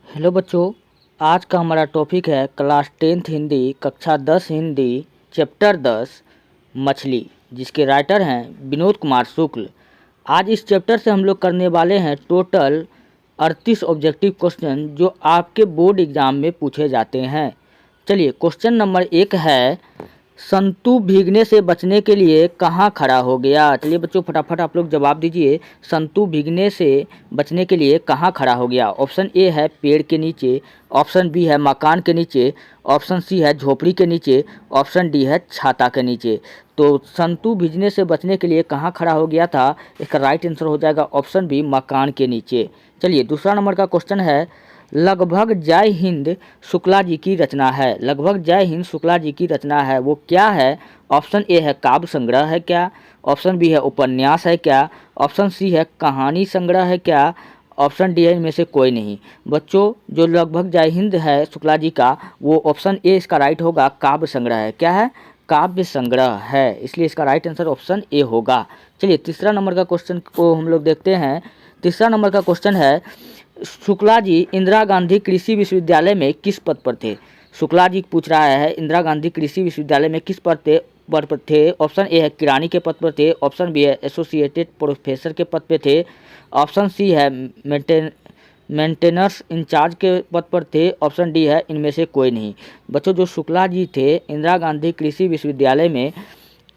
Hello बच्चों, आज का हमारा टॉपिक है क्लास 10th हिंदी कक्षा 10 हिंदी चैप्टर 10 मछली, जिसके राइटर हैं विनोद कुमार शुक्ल। आज इस चैप्टर से हम लोग करने वाले हैं टोटल 38 ऑब्जेक्टिव क्वेश्चन जो आपके बोर्ड एग्जाम में पूछे जाते हैं। चलिए, क्वेश्चन नंबर 1 है, संतु भीगने से बचने के लिए कहाँ खड़ा हो गया। चलिए बच्चों, फटाफट आप लोग जवाब दीजिए। संतु भीगने से बचने के लिए कहाँ खड़ा हो गया। ऑप्शन ए है पेड़ के नीचे, ऑप्शन बी है मकान के नीचे, ऑप्शन सी है झोपड़ी के नीचे, ऑप्शन डी है छाता के नीचे। तो संतु भीगने से बचने के लिए कहाँ खड़ा हो गया था, इसका राइट आंसर हो जाएगा ऑप्शन बी मकान के नीचे। चलिए, दूसरा नंबर का क्वेश्चन है, लगभग जय हिंद शुक्ला जी की रचना है। लगभग जय हिंद शुक्ला जी की रचना है, वो क्या है। ऑप्शन ए है काव्य संग्रह है क्या, ऑप्शन बी है उपन्यास है क्या, ऑप्शन सी है कहानी संग्रह है क्या, ऑप्शन डी है इनमें से कोई नहीं। बच्चों, जो लगभग जय हिंद है शुक्ला जी का, वो ऑप्शन ए इसका राइट होगा, काव्य संग्रह है। क्या है, काव्य संग्रह है, इसलिए इसका राइट आंसर ऑप्शन ए होगा। चलिए, तीसरा नंबर का क्वेश्चन को हम लोग देखते हैं। तीसरा नंबर का क्वेश्चन है, शुक्ला जी इंदिरा गांधी कृषि विश्वविद्यालय में किस पद पर थे। शुक्ला जी पूछ रहा है, इंदिरा गांधी कृषि विश्वविद्यालय में किस पद पर थे। ऑप्शन ए है किरानी के पद पर थे, ऑप्शन बी है एसोसिएटेड प्रोफेसर के पद पर थे, ऑप्शन सी है मेंटेनेंस इंचार्ज के पद पर थे, ऑप्शन डी है इनमें से कोई नहीं। बच्चों, जो शुक्ला जी थे इंदिरा गांधी कृषि विश्वविद्यालय में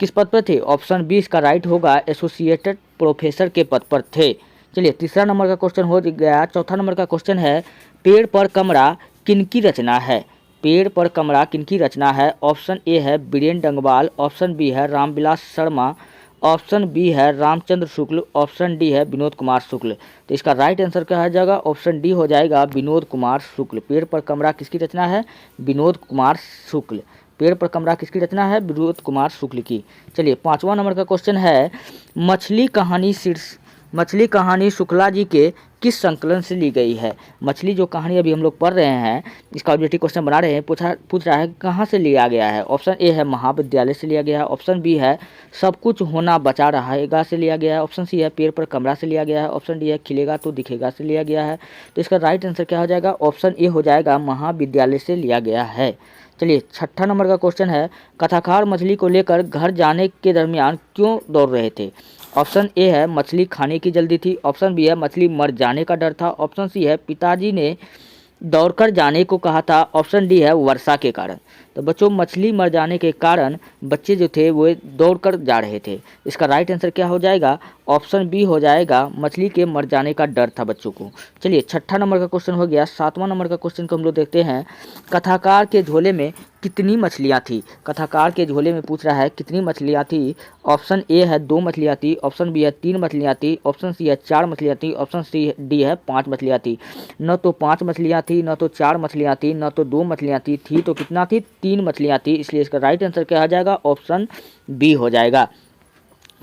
किस पद पर थे, ऑप्शन बी इसका राइट होगा, एसोसिएटेड प्रोफेसर के पद पर थे। चलिए, तीसरा नंबर का क्वेश्चन हो गया। चौथा नंबर का क्वेश्चन है, पेड़ पर कमरा किनकी रचना है। पेड़ पर कमरा किनकी रचना है। ऑप्शन ए है बीरेन डंगवाल, ऑप्शन बी है रामविलास शर्मा, ऑप्शन बी है रामचंद्र शुक्ल, ऑप्शन डी है विनोद कुमार शुक्ल। तो इसका राइट आंसर क्या हो जाएगा, ऑप्शन डी हो जाएगा, विनोद कुमार शुक्ल। पेड़ पर कमरा किसकी रचना है, विनोद कुमार शुक्ल। पेड़ पर कमरा किसकी रचना है, विनोद कुमार शुक्ल की। चलिए, पांचवा नंबर का क्वेश्चन है, मछली कहानी शुक्ला जी के किस संकलन से ली गई है। मछली जो कहानी अभी हम लोग पढ़ रहे हैं, इसका ऑब्जेक्टिव क्वेश्चन बना रहे हैं, पूछ रहा है कहाँ से लिया गया है। ऑप्शन ए है महाविद्यालय से लिया गया है, ऑप्शन बी है सब कुछ होना बचा रहेगा से लिया गया है, ऑप्शन सी है पेड़ पर कमरा से लिया गया है, ऑप्शन डी है खिलेगा तो दिखेगा से लिया गया है। तो इसका राइट आंसर क्या हो जाएगा, ऑप्शन ए हो जाएगा, महाविद्यालय से लिया गया है। चलिए, छठा नंबर का क्वेश्चन है, कथाकार मछली को लेकर घर जाने के दरमियान क्यों दौड़ रहे थे। ऑप्शन ए है मछली खाने की जल्दी थी, ऑप्शन बी है मछली मर जाने का डर था, ऑप्शन सी है पिताजी ने दौड़कर जाने को कहा था, ऑप्शन डी है वर्षा के कारण। तो बच्चों, मछली मर जाने के कारण बच्चे जो थे वो दौड़कर जा रहे थे। इसका राइट आंसर क्या हो जाएगा, ऑप्शन बी हो जाएगा, मछली के मर जाने का डर था बच्चों को। चलिए, छठा नंबर का क्वेश्चन हो गया। सातवां नंबर का क्वेश्चन को हम लोग देखते हैं, कथाकार के झोले में कितनी मछलियाँ थी। कथाकार के झोले में पूछ रहा है कितनी मछलियाँ थी। ऑप्शन ए है 2 मछलियाँ थी, ऑप्शन बी है 3 मछलियाँ थी, ऑप्शन सी है 4 मछलियाँ थी, ऑप्शन सी डी है 5 मछलियाँ थी। न तो 5 मछलियाँ थी, न तो 4 मछलियाँ थी, न तो 2 मछलियाँ थी तो कितना थी, 3 मछलियाँ थी। इसलिए इसका राइट आंसर क्या हो जाएगा, ऑप्शन बी हो जाएगा।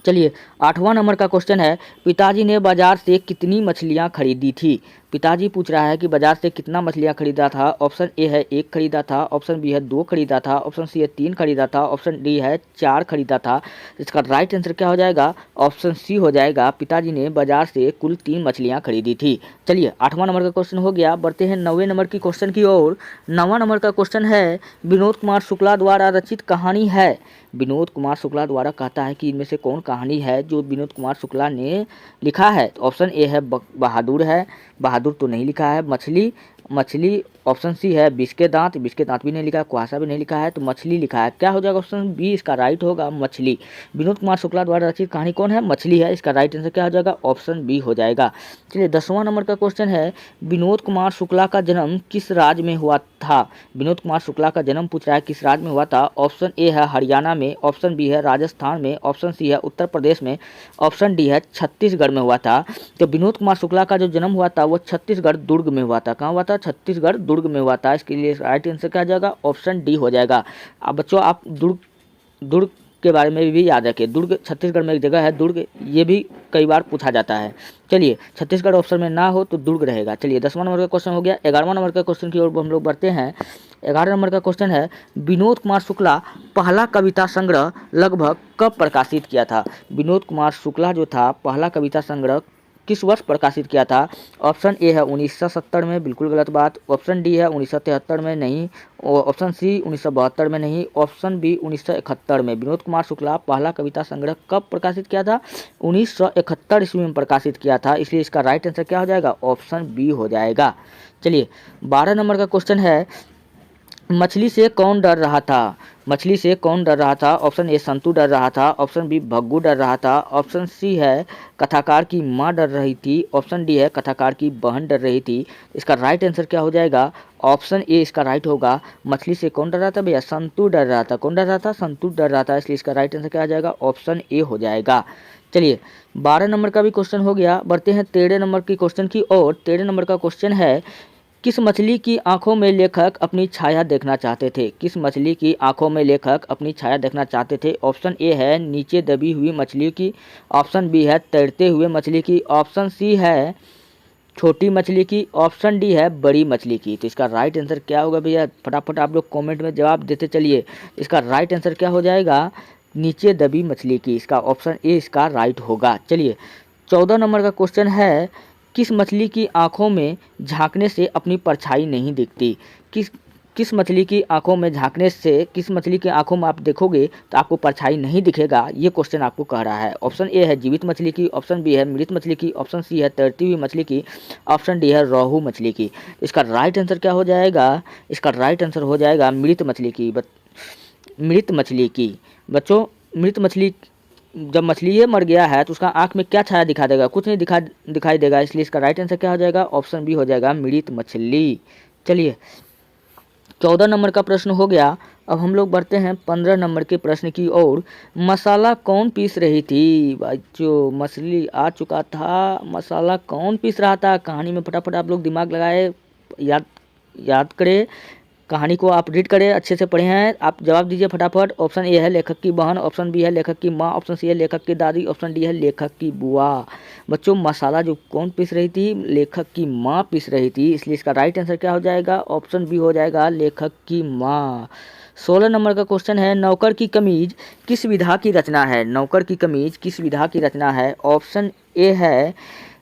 चलिए, आठवां नंबर का क्वेश्चन है, पिताजी ने बाजार से कितनी मछलियां खरीदी थी। पिताजी पूछ रहा है कि बाजार से कितना मछलियां खरीदा था। ऑप्शन ए है 1 खरीदा था, ऑप्शन बी है 2 खरीदा था, ऑप्शन सी है 3 खरीदा था, ऑप्शन डी है 4 खरीदा था। इसका राइट आंसर क्या हो जाएगा, ऑप्शन सी हो जाएगा, पिताजी ने बाजार से कुल 3 मछलियां खरीदी थी। चलिए, आठवां नंबर का क्वेश्चन हो गया। बढ़ते हैं 9वें नंबर की क्वेश्चन की ओर। 9वां नंबर का क्वेश्चन है, विनोद कुमार शुक्ला द्वारा रचित कहानी है। विनोद कुमार शुक्ला द्वारा कहता है कि इनमें से कौन कहानी है जो विनोद कुमार शुक्ला ने लिखा है। तो ऑप्शन ए है बहादुर है, बहादुर तो नहीं लिखा है, मछली ऑप्शन सी है विष के दांत भी नहीं लिखा है, कुहासा भी नहीं लिखा है, तो मछली लिखा है। क्या हो जाएगा, ऑप्शन बी इसका राइट होगा, मछली। विनोद कुमार शुक्ला द्वारा रचित कहानी कौन है, मछली है। इसका राइट आंसर क्या हो जाएगा, ऑप्शन बी हो जाएगा। चलिए, 10वां नंबर का क्वेश्चन है, विनोद कुमार शुक्ला का जन्म किस राज्य में हुआ था। विनोद कुमार शुक्ला का जन्म पूछ रहा है किस राज्य में हुआ था। ऑप्शन ए है हरियाणा में, ऑप्शन बी है राजस्थान में, ऑप्शन सी है उत्तर प्रदेश में, ऑप्शन डी है छत्तीसगढ़ में हुआ था। तो विनोद कुमार शुक्ला का जो जन्म हुआ था वो छत्तीसगढ़ दुर्ग में हुआ था। कहाँ हुआ था, छत्तीसगढ़ दुर्ग में हुआ था। इसके लिए राइट आंसर क्या आ जाएगा, ऑप्शन डी हो जाएगा। अब बच्चों, आप दुर्ग के बारे में भी याद रखें, दुर्ग छत्तीसगढ़ में एक जगह है दुर्ग, ये भी कई बार पूछा जाता है। चलिए, छत्तीसगढ़ ऑप्शन में ना हो तो दुर्ग रहेगा। चलिए, 10वां नंबर का क्वेश्चन हो गया। 11वां नंबर का क्वेश्चन की ओर हम लोग बढ़ते हैं। 11 नंबर का क्वेश्चन है, विनोद कुमार शुक्ला पहला कविता संग्रह लगभग कब प्रकाशित किया था। विनोद कुमार शुक्ला जो था पहला कविता संग्रह किस वर्ष प्रकाशित किया था? ऑप्शन ए है 1970 में, बिल्कुल गलत बात। ऑप्शन डी है 1973 में, नहीं। ऑप्शन सी 1972 में, नहीं। ऑप्शन बी 1971 में। विनोद कुमार शुक्ला पहला कविता संग्रह कब प्रकाशित किया था? 1971 ईस्वी में प्रकाशित किया था, इसलिए इसका राइट आंसर क्या हो जाएगा? ऑप्शन बी हो जाएगा। चलिए 12 नंबर का क्वेश्चन है, मछली से कौन डर रहा था? मछली से कौन डर रहा था? ऑप्शन ए संतू डर रहा था, ऑप्शन बी भग्गू डर रहा था, ऑप्शन सी है कथाकार की माँ डर रही थी, ऑप्शन डी है कथाकार की बहन डर रही थी। इसका राइट आंसर क्या हो जाएगा? ऑप्शन ए इसका राइट होगा। मछली से कौन डर रहा था भैया? संतू डर रहा था। कौन डर रहा था? संतू डर रहा था, इसलिए इसका राइट आंसर क्या हो जाएगा? ऑप्शन ए हो जाएगा। चलिए 12 नंबर का भी क्वेश्चन हो गया, बढ़ते हैं 13 नंबर की क्वेश्चन की ओर। 13 नंबर का क्वेश्चन है, किस मछली की आंखों में लेखक अपनी छाया देखना चाहते थे? किस मछली की आंखों में लेखक अपनी छाया देखना चाहते थे? ऑप्शन ए है नीचे दबी हुई मछली की, ऑप्शन बी है तैरते हुए मछली की, ऑप्शन सी है छोटी मछली की, ऑप्शन डी है बड़ी मछली की। तो इसका राइट आंसर क्या होगा भैया? फटाफट आप लोग कमेंट में जवाब देते चलिए। इसका राइट आंसर क्या हो जाएगा? नीचे दबी मछली की। इसका ऑप्शन ए इसका राइट होगा। चलिए 14 नंबर का क्वेश्चन है, किस मछली की आंखों में झांकने से अपनी परछाई नहीं दिखती? किस मछली की आंखों में झांकने से, किस मछली की आंखों में आप देखोगे तो आपको परछाई नहीं दिखेगा, ये क्वेश्चन आपको कह रहा है। ऑप्शन ए है जीवित मछली की, ऑप्शन बी है मृत मछली की, ऑप्शन सी है तैरती हुई मछली की, ऑप्शन डी है रोहू मछली की। इसका राइट आंसर क्या हो जाएगा? इसका राइट आंसर हो जाएगा मृत मछली की। मृत मछली की। बच्चों मृत मछली, जब मछली ये मर गया है तो उसका आंख में क्या छाया दिखा देगा? कुछ नहीं दिखाई देगा, इसलिए इसका राइट आंसर क्या हो जाएगा? ऑप्शन बी हो जाएगा मृत मछली। चलिए 14 नंबर का प्रश्न हो गया। अब हम लोग बढ़ते हैं 15 नंबर के प्रश्न की ओर। मसाला कौन पीस रही थी? बच्चों मछली आ चुका था, मसाला कौन पीस रहा था? कहानी में फटाफट आप लोग दिमाग लगाए, याद करें, कहानी को आप रीड करें, अच्छे से पढ़े हैं, आप जवाब दीजिए फटाफट। ऑप्शन ए है लेखक की बहन, ऑप्शन बी है लेखक की माँ, ऑप्शन सी है लेखक की दादी, ऑप्शन डी है लेखक की बुआ। बच्चों मसाला जो कौन पीस रही थी? लेखक की माँ पीस रही थी, इसलिए इसका राइट आंसर क्या हो जाएगा? ऑप्शन बी हो जाएगा लेखक की माँ। 16 नंबर का क्वेश्चन है, नौकर की कमीज किस विधा की रचना है? नौकर की कमीज किस विधा की रचना है? ऑप्शन ए है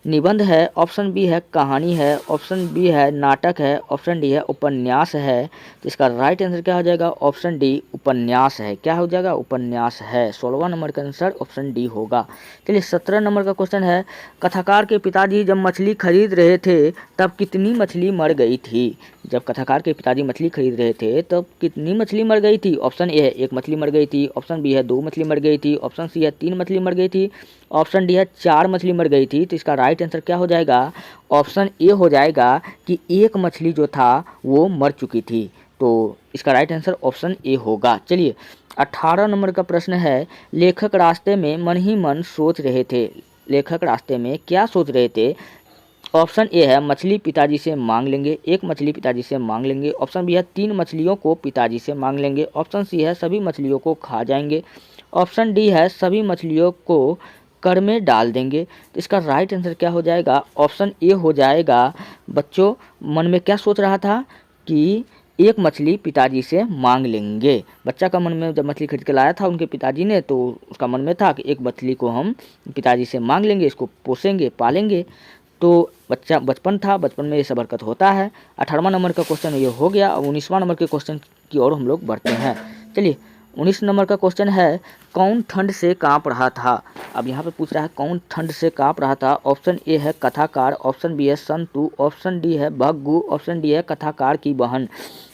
निबंध है, ऑप्शन बी है कहानी है, ऑप्शन बी है नाटक है, ऑप्शन डी है उपन्यास है। तो इसका राइट आंसर क्या हो जाएगा? ऑप्शन डी उपन्यास है। क्या हो जाएगा? उपन्यास है। 16वां नंबर का आंसर ऑप्शन डी होगा। चलिए 17 नंबर का क्वेश्चन है, कथाकार के पिताजी जब मछली खरीद रहे थे तब कितनी मछली मर गई थी? जब कथाकार के पिताजी मछली खरीद रहे थे तब कितनी मछली मर गई थी? ऑप्शन ए है 1 मछली मर गई थी, ऑप्शन बी है 2 मछली मर गई थी, ऑप्शन सी है 3 मछली मर गई थी, ऑप्शन डी है 4 मछली मर गई थी। तो इसका राइट आंसर क्या हो जाएगा? ऑप्शन ए हो जाएगा कि 1 मछली जो था वो मर चुकी थी। तो इसका राइट आंसर ऑप्शन ए होगा। चलिए 18 नंबर का प्रश्न है, लेखक रास्ते में मन ही मन सोच रहे थे। लेखक रास्ते में क्या सोच रहे थे? ऑप्शन ए है मछली पिताजी से मांग लेंगे, 1 मछली पिताजी से मांग लेंगे, ऑप्शन बी है 3 मछलियों को पिताजी से मांग लेंगे, ऑप्शन सी है सभी मछलियों को खा जाएंगे, ऑप्शन डी है सभी मछलियों को कर में डाल देंगे। तो इसका राइट आंसर क्या हो जाएगा? ऑप्शन ए हो जाएगा। बच्चों मन में क्या सोच रहा था कि 1 मछली पिताजी से मांग लेंगे। बच्चा का मन में जब मछली खरीद के लाया था उनके पिताजी ने, तो उसका मन में था कि 1 मछली को हम पिताजी से मांग लेंगे, इसको पोसेंगे पालेंगे। तो बच्चा बचपन था, बचपन में ये सब हरकत होता है। 18वां नंबर का क्वेश्चन ये हो गया। अब 19वां नंबर के क्वेश्चन की ओर हम लोग बढ़ते हैं। चलिए 19 नंबर का क्वेश्चन है, कौन ठंड से कांप रहा था? अब यहाँ पे पूछ रहा है कौन ठंड से कांप रहा था। ऑप्शन ए है कथाकार, ऑप्शन बी है संतू, ऑप्शन डी है भग्गू, ऑप्शन डी है कथाकार की बहन।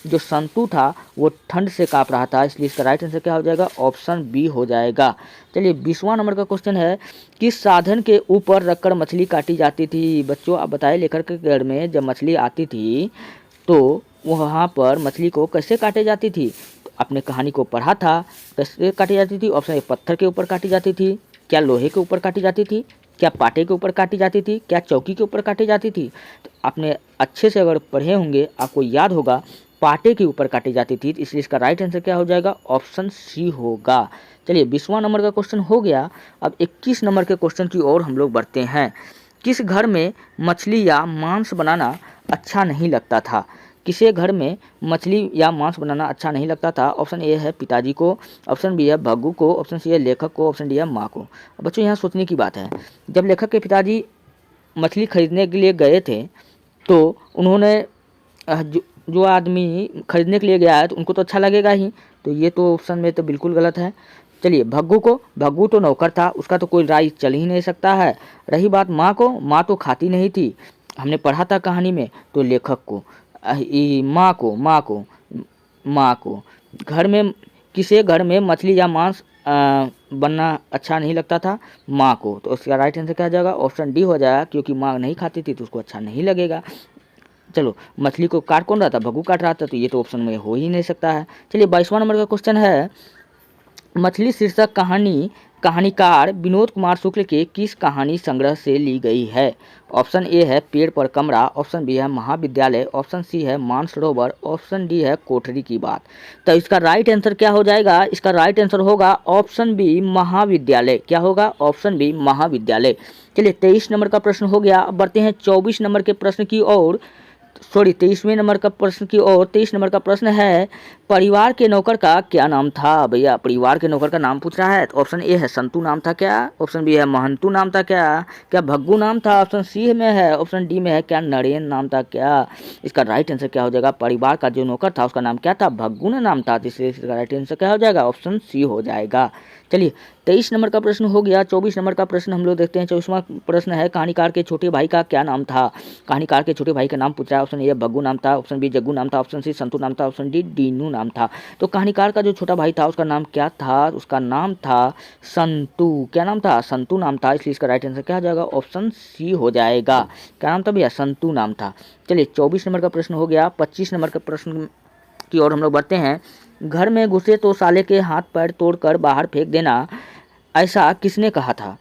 जो संतू था वो ठंड से कांप रहा था, इसलिए इसका राइट आंसर क्या हो जाएगा? ऑप्शन बी हो जाएगा। चलिए 20वां नंबर का क्वेश्चन है, किस साधन के ऊपर रखकर मछली काटी जाती थी? बच्चों आप बताइए, लेखक के घर में जब मछली आती थी तो वहाँ पर मछली को कैसे काटे जाती थी? आपने कहानी को पढ़ा था, कैसे काटी जाती थी? ऑप्शन ए पत्थर के ऊपर काटी जाती थी, क्या लोहे के ऊपर काटी जाती थी, क्या पाटे के ऊपर काटी जाती थी, क्या चौकी के ऊपर काटी जाती थी? तो आपने अच्छे से अगर पढ़े होंगे आपको याद होगा पाटे के ऊपर काटी जाती थी, इसलिए इसका राइट आंसर क्या हो जाएगा? ऑप्शन सी होगा। चलिए 20वां नंबर का क्वेश्चन हो गया। अब 21 नंबर के क्वेश्चन की ओर हम लोग बढ़ते हैं। किस घर में मछली या मांस बनाना अच्छा नहीं लगता था? किसे घर में मछली या मांस बनाना अच्छा नहीं लगता था? ऑप्शन ए है पिताजी को, ऑप्शन बी है भग्गू को, ऑप्शन सी है लेखक को, ऑप्शन डी है माँ को। बच्चों यहाँ सोचने की बात है, जब लेखक के पिताजी मछली खरीदने के लिए गए थे तो उन्होंने जो आदमी खरीदने के लिए गया है तो उनको तो अच्छा लगेगा ही, तो ये तो ऑप्शन में तो बिल्कुल गलत है। चलिए भग्गू तो नौकर था, उसका तो कोई राय चल ही नहीं सकता है। रही बात माँ को, माँ तो खाती नहीं थी, हमने पढ़ा था कहानी में, तो लेखक को माँ को घर में, किसे घर में मछली या मांस बनना अच्छा नहीं लगता था, माँ को। तो उसका राइट आंसर क्या हो जाएगा, ऑप्शन डी हो जाएगा, क्योंकि माँ नहीं खाती थी तो उसको अच्छा नहीं लगेगा। चलो, मछली को काट कौन रहा था, भग्गू काट रहा था, तो ये तो ऑप्शन में हो ही नहीं सकता है। चलिए 22वां नंबर का क्वेश्चन है, मछली शीर्षक कहानीकार विनोद कुमार शुक्ल के किस कहानी संग्रह से ली गई है। ऑप्शन ए है पेड़ पर कमरा, ऑप्शन बी है महाविद्यालय, ऑप्शन सी है मानसरोवर, ऑप्शन डी है कोठरी की बात। तो इसका राइट आंसर क्या हो जाएगा, इसका राइट आंसर होगा ऑप्शन बी महाविद्यालय। क्या होगा, ऑप्शन बी महाविद्यालय। चलिए 23 नंबर का प्रश्न हो गया। अब बढ़ते हैं 24 नंबर के प्रश्न की ओर, सॉरी 23वें नंबर का प्रश्न की ओर। 23 नंबर का प्रश्न है, परिवार के नौकर का क्या नाम था। भैया परिवार के नौकर का नाम पूछ रहा है, तो ऑप्शन ए है संतू नाम था क्या, ऑप्शन बी है महंतू नाम था क्या भग्गू नाम था, ऑप्शन सी में है, ऑप्शन डी में है क्या नरेन नाम था क्या। इसका राइट आंसर क्या हो जाएगा, परिवार का जो नौकर था उसका नाम क्या था, भग्गू ने नाम था, इसलिए इसका राइट आंसर क्या हो जाएगा, ऑप्शन सी हो जाएगा। चलिए 23 नंबर का प्रश्न हो गया। 24 नंबर का प्रश्न हम लोग देखते हैं। 24वां प्रश्न है, कहानीकार के छोटे भाई का क्या नाम था। कहानीकार के छोटे भाई का नाम पूछ रहा है, ऑप्शन ए भग्गू नाम था, ऑप्शन बी जग्गू नाम था, ऑप्शन सी संतू नाम था, ऑप्शन डी डीनू नाम था। तो कहानीकार का जो छोटा भाई था उसका नाम क्या था, उसका नाम था संतू। क्या नाम था, संतू नाम था, इसलिए इसका राइट आंसर क्या हो जाएगा, ऑप्शन सी हो जाएगा। क्या नाम था भैया, संतू नाम था। चलिए 24 नंबर का प्रश्न हो गया। 25 नंबर का प्रश्न की ओर हम लोग बढ़ते हैं। घर में घुसे तो साले के हाथ पैर तोड़कर बाहर फेंक देना, ऐसा किसने कहा था।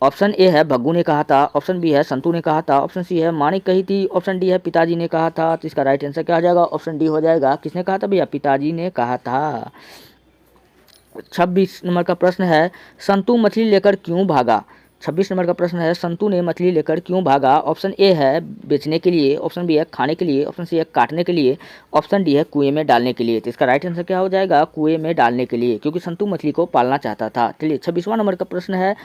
ऑप्शन ए है भग्गू ने कहा था, ऑप्शन बी है संतू ने कहा था, ऑप्शन सी है माँ ने कही थी, ऑप्शन डी है पिताजी ने कहा था। तो इसका राइट आंसर क्या हो जाएगा, ऑप्शन डी हो जाएगा। किसने कहा था भैया, पिताजी ने कहा था। 26 नंबर का प्रश्न है, संतू मछली लेकर क्यों भागा। 26 नंबर का प्रश्न है, संतू ने मछली लेकर क्यों भागा। ऑप्शन ए है बेचने के लिए, ऑप्शन बी है खाने के लिए, ऑप्शन सी है काटने के लिए, ऑप्शन डी है कुएं में डालने के लिए। तो इसका राइट आंसर क्या हो जाएगा, कुएं में डालने के लिए, क्योंकि संतू मछली को पालना चाहता था। चलिए 26वां नंबर का प्रश्न है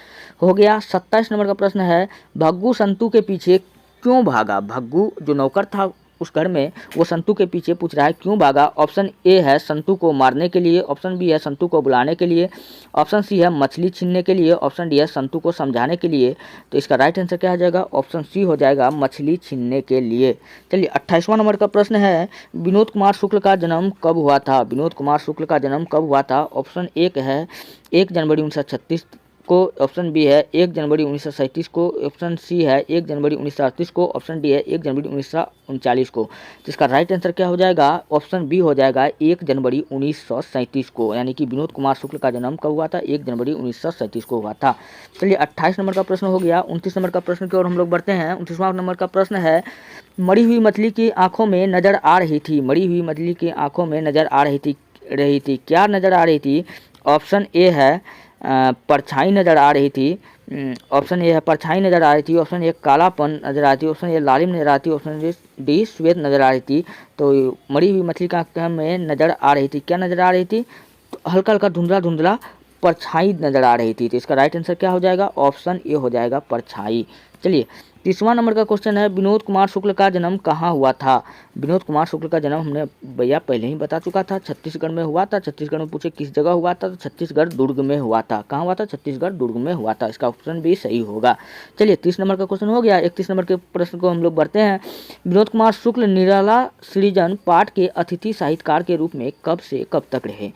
हो गया। 27 नंबर का प्रश्न है, भग्गू संतू के पीछे क्यों भागा। भग्गू जो नौकर था उस घर में, वो संतू के पीछे पूछ रहा है क्यों भागा। ऑप्शन ए है संतू को मारने के लिए, ऑप्शन बी है संतू को बुलाने के लिए, ऑप्शन सी है मछली छीनने के लिए, ऑप्शन डी है संतू को समझाने के लिए। तो इसका राइट आंसर क्या हो जाएगा, ऑप्शन सी हो जाएगा, मछली छीनने के लिए। चलिए 28वां नंबर का प्रश्न है, विनोद कुमार शुक्ल का जन्म कब हुआ था। विनोद कुमार शुक्ल का जन्म कब हुआ था। ऑप्शन एक है 1 जनवरी 1936 को, ऑप्शन बी है 1 जनवरी 1937 को, ऑप्शन सी है 1 जनवरी 1938 को, ऑप्शन डी है 1 जनवरी 1939 को। तो इसका राइट आंसर क्या हो जाएगा, ऑप्शन बी हो जाएगा 1 जनवरी 1937 को, यानी कि विनोद कुमार शुक्ल का जन्म कब हुआ था, 1 जनवरी 1937 को हुआ था। चलिए 28 नंबर का प्रश्न हो गया। 29 नंबर का प्रश्न की ओर हम लोग बढ़ते हैं। 29वां नंबर का प्रश्न है, मरी हुई मछली की आंखों में नजर आ रही थी। मरी हुई मछली की आंखों में नजर आ रही थी क्या नजर आ रही थी। ऑप्शन ए है परछाई नज़र आ रही थी, ऑप्शन ए है परछाई नज़र आ रही थी, ऑप्शन ए कालापन नज़र आ रही थी, ऑप्शन ए लालिम नज़र आती, ऑप्शन डी श्वेत नज़र आ रही थी। तो मरी हुई मछली का आंख में नज़र आ रही थी, क्या नज़र आ रही थी, तो हल्का हल्का धुंधला धुंधला परछाई नज़र आ रही थी। तो इसका राइट आंसर क्या हो जाएगा, ऑप्शन ए हो जाएगा, परछाई। चलिए 30वां नंबर का क्वेश्चन है, विनोद कुमार शुक्ल का जन्म कहाँ हुआ था। विनोद कुमार शुक्ल का जन्म हमने भैया पहले ही बता चुका था, छत्तीसगढ़ में हुआ था। छत्तीसगढ़ में पूछे किस जगह हुआ था, तो छत्तीसगढ़ दुर्ग में हुआ था। कहाँ हुआ था, छत्तीसगढ़ दुर्ग में हुआ था। इसका ऑप्शन भी सही होगा। चलिए 30 नंबर का क्वेश्चन हो गया। 31 नंबर के प्रश्न को हम लोग बढ़ते हैं। विनोद कुमार शुक्ल निराला सृजन पाठ के अतिथि साहित्यकार के रूप में कब से कब तक रहे।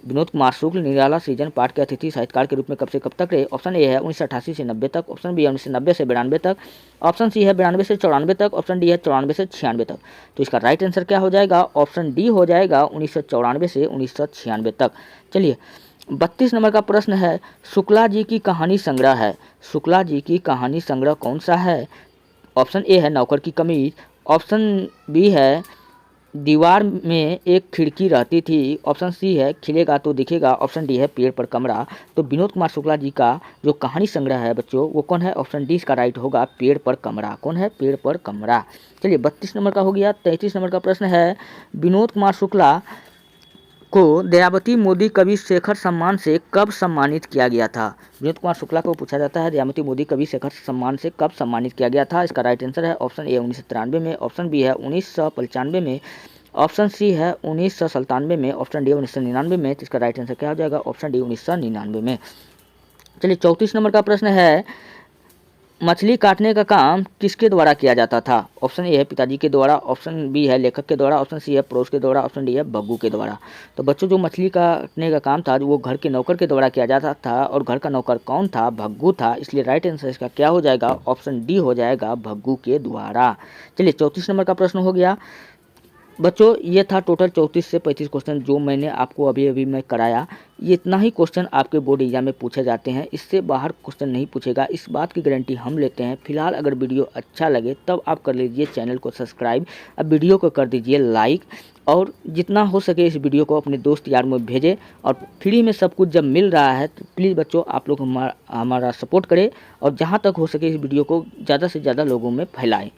विनोद कुमार शुक्ल निराला सृजन पाठ के अतिथि साहित्यकार के रूप में कब से कब तक रहे। ऑप्शन ए है 1988 से 90 तक, ऑप्शन बी है 1990 से 92 तक, ऑप्शन सी है 92 से 94 तक, ऑप्शन डी है 94 से 96 तक। तो इसका राइट आंसर क्या हो जाएगा, ऑप्शन डी हो जाएगा 1994 से 1996 तक। चलिए 32 नंबर का प्रश्न है, शुक्ला जी की कहानी संग्रह है। शुक्ला जी की कहानी संग्रह कौन सा है। ऑप्शन ए है नौकर की कमीज, ऑप्शन बी है दीवार में एक खिड़की रहती थी, ऑप्शन सी है खिलेगा तो दिखेगा, ऑप्शन डी है पेड़ पर कमरा। तो विनोद कुमार शुक्ला जी का जो कहानी संग्रह है बच्चों, वो कौन है, ऑप्शन डी इसका राइट होगा, पेड़ पर कमरा। कौन है, पेड़ पर कमरा। चलिए 32 नंबर का हो गया। 33 नंबर का प्रश्न है, विनोद कुमार शुक्ला को दयावती मोदी कवि शेखर सम्मान से कब सम्मानित किया गया था? विनोद कुमार शुक्ला को पूछा जाता है दयावती मोदी कवि शेखर सम्मान से कब सम्मानित किया गया था। इसका राइट आंसर है ऑप्शन ए 1993 में, ऑप्शन बी है 1995 में, ऑप्शन सी है 1997 में, ऑप्शन डी 1999 में। तो इसका राइट आंसर क्या हो जाएगा? ऑप्शन डी 1999 में। चलिए 34 नंबर का प्रश्न है, मछली काटने का काम किसके द्वारा किया जाता था? ऑप्शन ए है पिताजी के द्वारा, ऑप्शन बी है लेखक के द्वारा, ऑप्शन सी है पड़ोस के द्वारा, ऑप्शन डी है भग्गू के द्वारा। तो बच्चों जो मछली काटने का काम था वो घर के नौकर के द्वारा किया जाता था, और घर का नौकर कौन था? भग्गू था। इसलिए राइट आंसर इसका क्या हो जाएगा? ऑप्शन डी हो जाएगा, भग्गू के द्वारा। चलिए 34 नंबर का प्रश्न हो गया। बच्चों ये था टोटल 34 से 35 क्वेश्चन जो मैंने आपको अभी मैं कराया। ये इतना ही क्वेश्चन आपके बोर्ड एग्जाम में पूछे जाते हैं, इससे बाहर क्वेश्चन नहीं पूछेगा, इस बात की गारंटी हम लेते हैं। फिलहाल अगर वीडियो अच्छा लगे तब आप कर लीजिए चैनल को सब्सक्राइब, अब वीडियो को कर दीजिए लाइक, और जितना हो सके इस वीडियो को अपने दोस्त यार में भेजें। और फ्री में सब कुछ जब मिल रहा है तो प्लीज़ बच्चों आप लोग हमारा सपोर्ट करें, और जहाँ तक हो सके इस वीडियो को ज़्यादा से ज़्यादा लोगों में फैलाएँ।